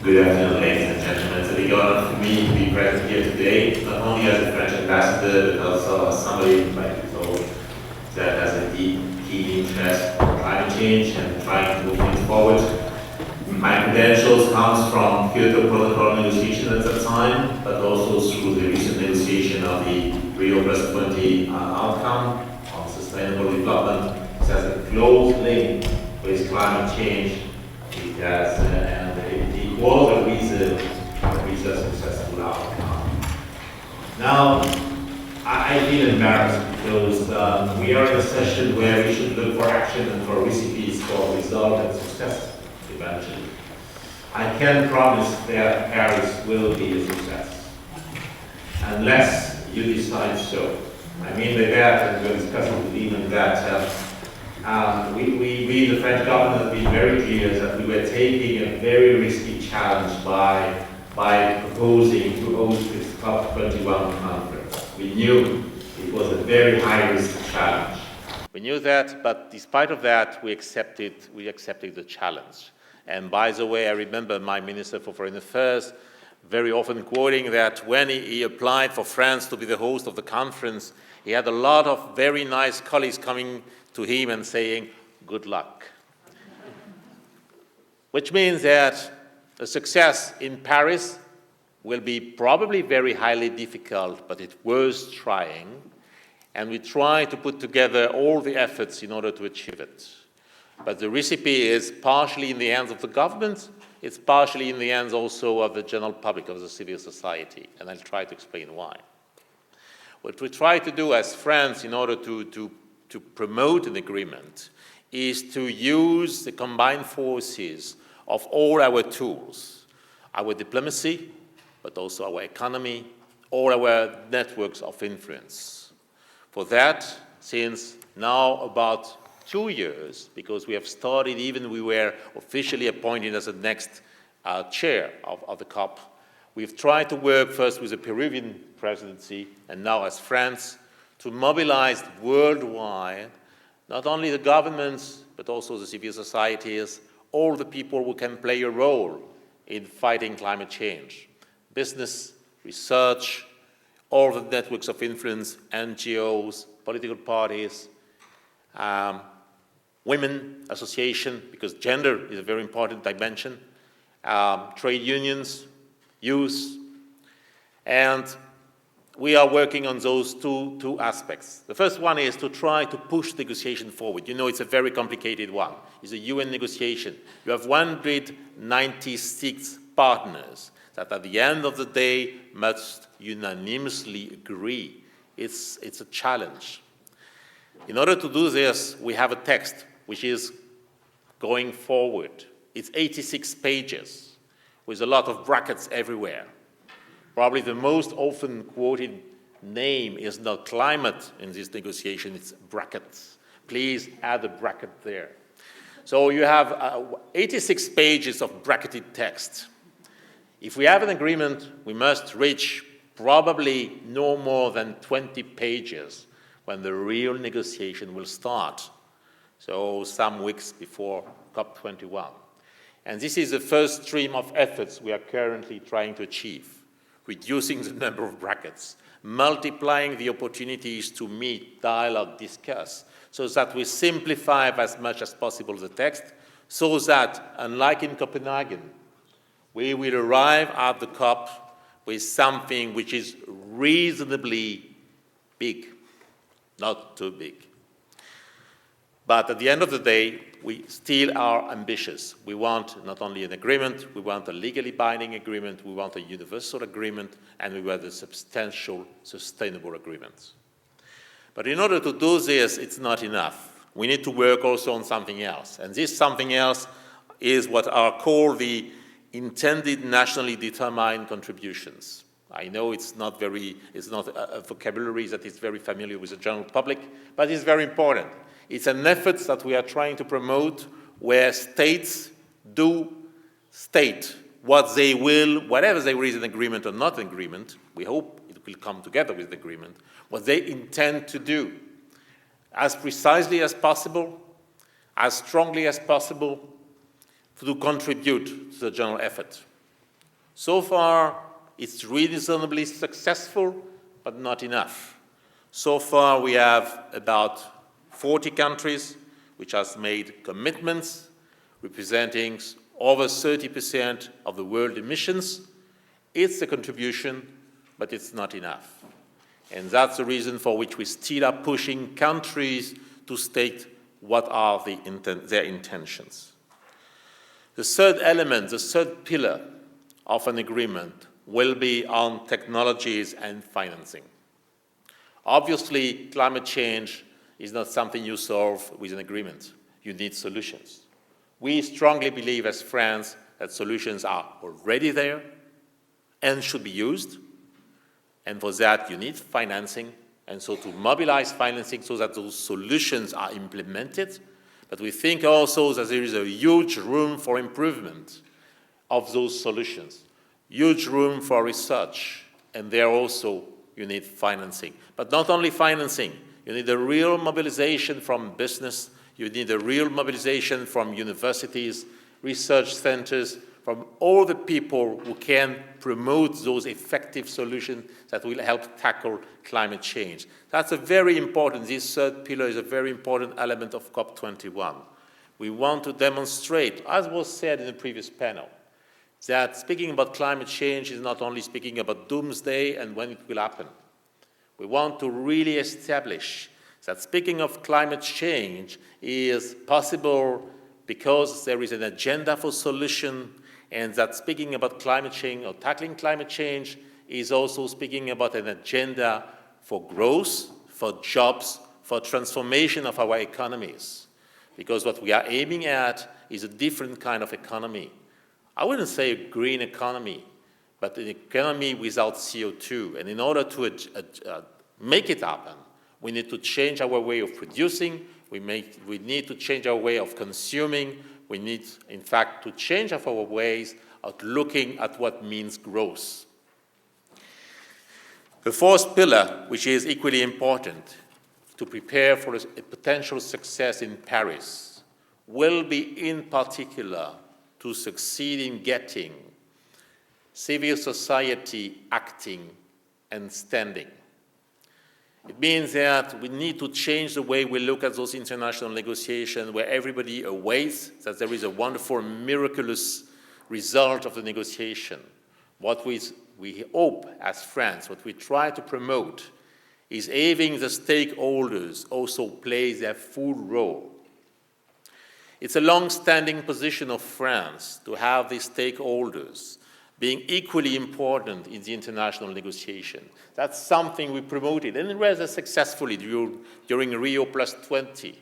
Good afternoon, ladies and gentlemen. It's a big honor for me to be present here today, not only as a French ambassador, but also as somebody, like you told, that has a deep, keen interest in climate change and trying to move things forward. My credentials comes from Kyoto Protocol negotiations at the time, but also through the recent negotiation of the Rio + 20 outcome on sustainable development. It has a close link with climate change. It has, and it was a reason a successful outcome. Now, I feel embarrassed because we are in a session where we should look for action and for recipes for result and success eventually. I can promise that Paris will be a success, unless you decide so. I mean by that, and we're discussing with even that we, the French government, have been very clear that we were taking a very risky challenge by proposing to host this COP21 conference. We knew it was a very high-risk challenge. We knew that, but despite of that, we accepted the challenge. And by the way, I remember my Minister for Foreign Affairs very often quoting that when he applied for France to be the host of the conference, he had a lot of very nice colleagues coming to him and saying, good luck. Which means that a success in Paris will be probably very highly difficult, but it's worth trying. And we try to put together all the efforts in order to achieve it. But the recipe is partially in the hands of the government, it's partially in the hands also of the general public, of the civil society, and I'll try to explain why. What we try to do as France in order to promote an agreement is to use the combined forces of all our tools, our diplomacy, but also our economy, all our networks of influence. For that, since now about 2 years, because we have started, even we were officially appointed as the next chair of the COP. We've tried to work first with the Peruvian presidency and now as France to mobilize worldwide, not only the governments, but also the civil societies, all the people who can play a role in fighting climate change. Business, research, all the networks of influence, NGOs, political parties, women association, because gender is a very important dimension, trade unions, youth, and we are working on those two aspects. The first one is to try to push negotiation forward. You know, it's a very complicated one. It's a UN negotiation. You have 196 partners that at the end of the day must unanimously agree. It's a challenge. In order to do this, we have a text which is going forward. It's 86 pages with a lot of brackets everywhere. Probably the most often quoted name is not climate in this negotiation, it's brackets. Please add a bracket there. So you have 86 pages of bracketed text. If we have an agreement, we must reach probably no more than 20 pages when the real negotiation will start. So some weeks before COP21. And this is the first stream of efforts we are currently trying to achieve. Reducing the number of brackets, multiplying the opportunities to meet, dialogue, discuss, so that we simplify as much as possible the text, so that, unlike in Copenhagen, we will arrive at the COP with something which is reasonably big, not too big. But at the end of the day, we still are ambitious. We want not only an agreement, we want a legally binding agreement, we want a universal agreement, and we want a substantial, sustainable agreement. But in order to do this, it's not enough. We need to work also on something else. And this something else is what are called the intended nationally determined contributions. I know it's not a vocabulary that is very familiar with the general public, but it's very important. It's an effort that we are trying to promote where states do state what they will, whatever there is an agreement or not an agreement, we hope it will come together with the agreement, what they intend to do as precisely as possible, as strongly as possible to contribute to the general effort. So far, it's reasonably successful, but not enough. So far, we have about 40 countries which have made commitments representing over 30% of the world emissions. It's a contribution, but it's not enough. And that's the reason for which we still are pushing countries to state what are their intentions. The third element, the third pillar of an agreement will be on technologies and financing. Obviously, climate change is not something you solve with an agreement. You need solutions. We strongly believe as France that solutions are already there and should be used. And for that, you need financing. And so to mobilize financing so that those solutions are implemented. But we think also that there is a huge room for improvement of those solutions, huge room for research. And there also you need financing. But not only financing, you need a real mobilization from business. You need a real mobilization from universities, research centers, from all the people who can promote those effective solutions that will help tackle climate change. That's a very important, this third pillar is a very important element of COP21. We want to demonstrate, as was said in the previous panel, that speaking about climate change is not only speaking about doomsday and when it will happen. We want to really establish that speaking of climate change is possible because there is an agenda for solution, and that speaking about climate change or tackling climate change is also speaking about an agenda for growth, for jobs, for transformation of our economies. Because what we are aiming at is a different kind of economy. I wouldn't say a green economy, but an economy without CO2. And in order to make it happen, we need to change our way of producing, we need to change our way of consuming, we need, in fact, to change our ways of looking at what means growth. The fourth pillar, which is equally important to prepare for a potential success in Paris, will be in particular to succeed in getting civil society acting and standing. It means that we need to change the way we look at those international negotiations where everybody awaits that there is a wonderful, miraculous result of the negotiation. What we hope as France, what we try to promote, is having the stakeholders also play their full role. It's a long-standing position of France to have these stakeholders being equally important in the international negotiation. That's something we promoted, and rather successfully during Rio+20,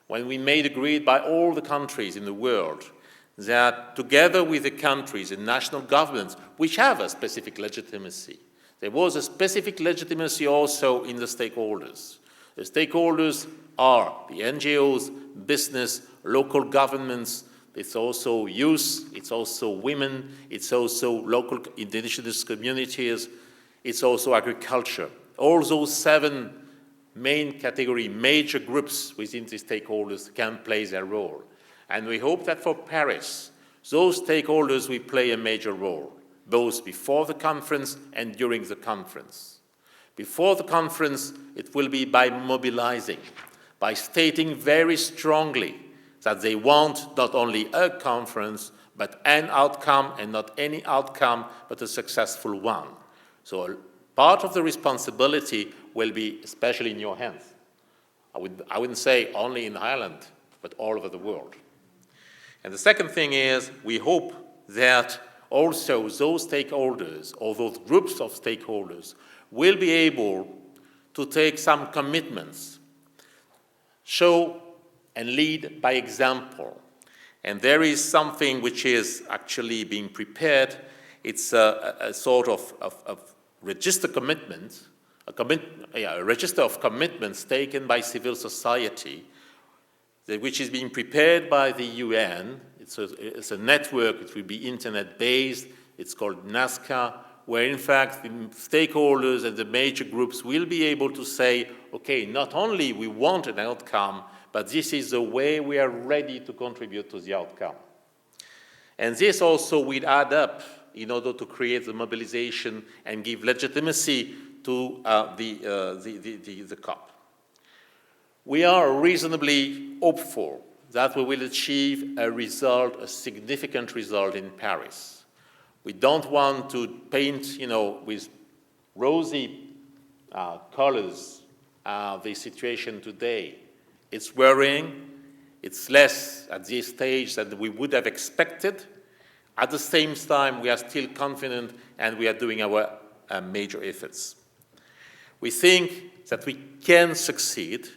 when we made agreed by all the countries in the world that together with the countries and national governments, which have a specific legitimacy, there was a specific legitimacy also in the stakeholders. The stakeholders are the NGOs, business, local governments. It's also youth, it's also women, it's also local indigenous communities, it's also agriculture. All those 7 main category, major groups within the stakeholders can play their role. And we hope that for Paris, those stakeholders will play a major role, both before the conference and during the conference. Before the conference, it will be by mobilizing, by stating very strongly that they want not only a conference, but an outcome, and not any outcome, but a successful one. So part of the responsibility will be especially in your hands. I wouldn't say only in Ireland, but all over the world. And the second thing is, we hope that also those stakeholders, or those groups of stakeholders, will be able to take some commitments, show and lead by example. And there is something which is actually being prepared. It's a sort of register commitment, a register of commitments taken by civil society, which is being prepared by the UN. It's a network, it will be internet-based. It's called NASCA, where in fact the stakeholders and the major groups will be able to say, okay, not only we want an outcome, but this is the way we are ready to contribute to the outcome. And this also will add up in order to create the mobilization and give legitimacy to the COP. We are reasonably hopeful that we will achieve a result, a significant result in Paris. We don't want to paint, with rosy colors the situation today. It's worrying. It's less at this stage than we would have expected. At the same time, we are still confident and we are doing our major efforts. We think that we can succeed,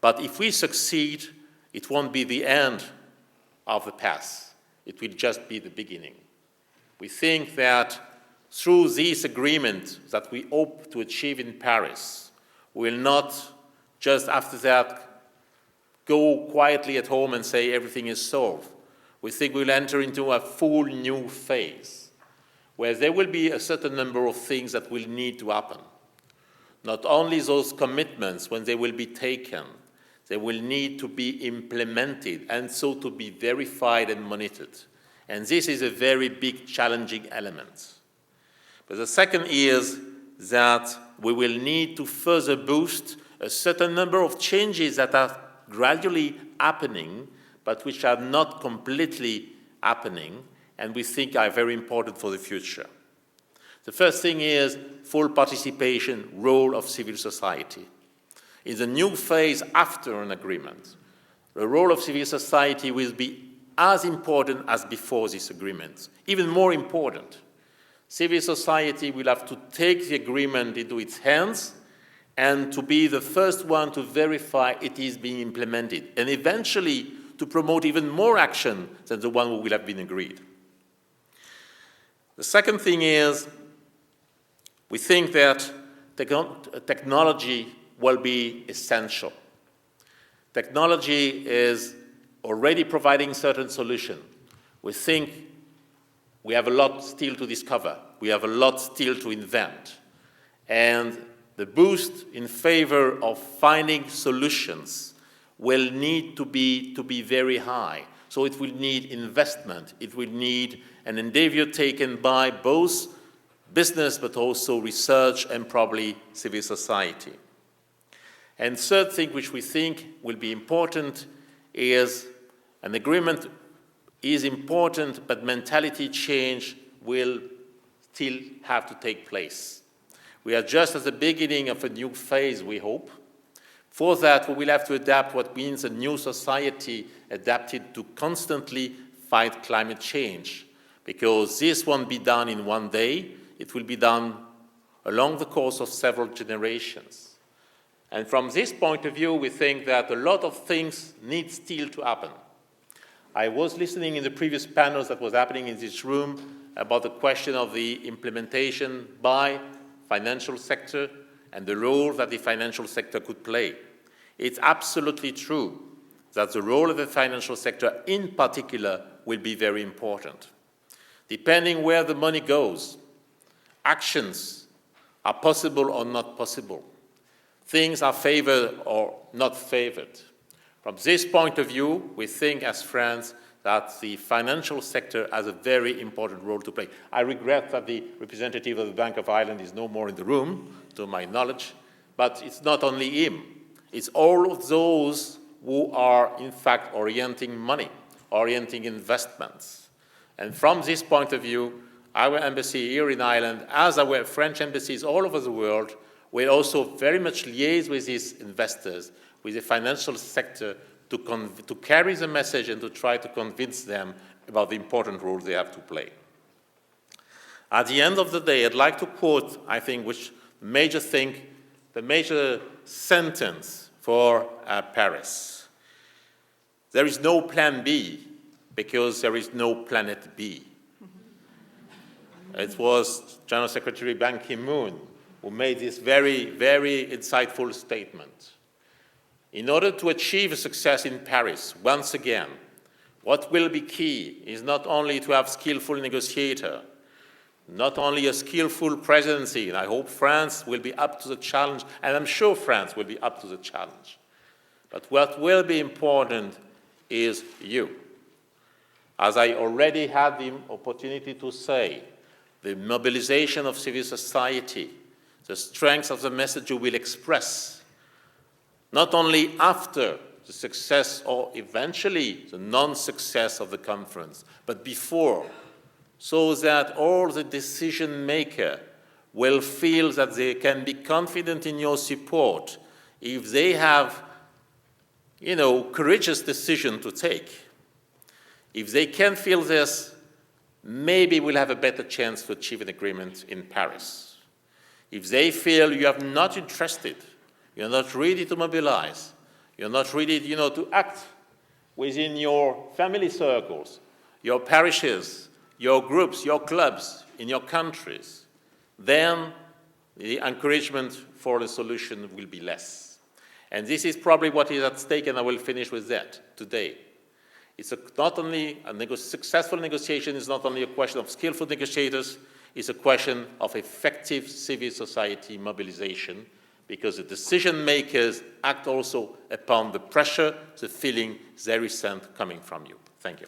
but if we succeed, it won't be the end of the path. It will just be the beginning. We think that through this agreement that we hope to achieve in Paris, we will not just after that go quietly at home and say everything is solved. We think we'll enter into a full new phase where there will be a certain number of things that will need to happen. Not only those commitments, when they will be taken, they will need to be implemented and so to be verified and monitored. And this is a very big challenging element. But the second is that we will need to further boost a certain number of changes that are gradually happening, but which are not completely happening, and we think are very important for the future. The first thing is full participation, role of civil society. In the new phase after an agreement, the role of civil society will be as important as before this agreement, even more important. Civil society will have to take the agreement into its hands and to be the first one to verify it is being implemented, and eventually to promote even more action than the one who will have been agreed. The second thing is, we think that technology will be essential. Technology is already providing certain solutions. We think we have a lot still to discover. We have a lot still to invent. And the boost in favor of finding solutions will need to be very high. So it will need investment. It will need an endeavor taken by both business but also research and probably civil society. And third thing which we think will be important is an agreement is important, but mentality change will still have to take place. We are just at the beginning of a new phase, we hope. For that, we will have to adapt what means a new society adapted to constantly fight climate change, because this won't be done in one day. It will be done along the course of several generations. And from this point of view, we think that a lot of things need still to happen. I was listening in the previous panels that was happening in this room about the question of the implementation by financial sector and the role that the financial sector could play. It's absolutely true that the role of the financial sector in particular will be very important. Depending where the money goes, actions are possible or not possible. Things are favored or not favored. From this point of view, we think as France that the financial sector has a very important role to play. I regret that the representative of the Bank of Ireland is no more in the room, to my knowledge, but it's not only him. It's all of those who are, in fact, orienting money, orienting investments. And from this point of view, our embassy here in Ireland, as our French embassies all over the world, will also very much liaise with these investors, with the financial sector, to carry the message and to try to convince them about the important role they have to play. At the end of the day, I'd like to quote, I think, the major sentence for Paris. There is no plan B because there is no planet B. It was General Secretary Ban Ki-moon who made this very, very insightful statement. In order to achieve a success in Paris, once again, what will be key is not only to have skillful negotiator, not only a skillful presidency, and I hope France will be up to the challenge, and I'm sure France will be up to the challenge. But what will be important is you. As I already had the opportunity to say, the mobilization of civil society, the strength of the message you will express, not only after the success or eventually the non-success of the conference, but before, so that all the decision makers will feel that they can be confident in your support if they have, courageous decision to take. If they can feel this, maybe we'll have a better chance to achieve an agreement in Paris. If they feel you are not interested, you're not ready to mobilize, you're not ready, to act within your family circles, your parishes, your groups, your clubs, in your countries, then the encouragement for the solution will be less. And this is probably what is at stake, and I will finish with that today. It's not only a successful negotiation is not only a question of skillful negotiators, it's a question of effective civil society mobilization, because the decision makers act also upon the pressure, the feeling they resent coming from you. Thank you.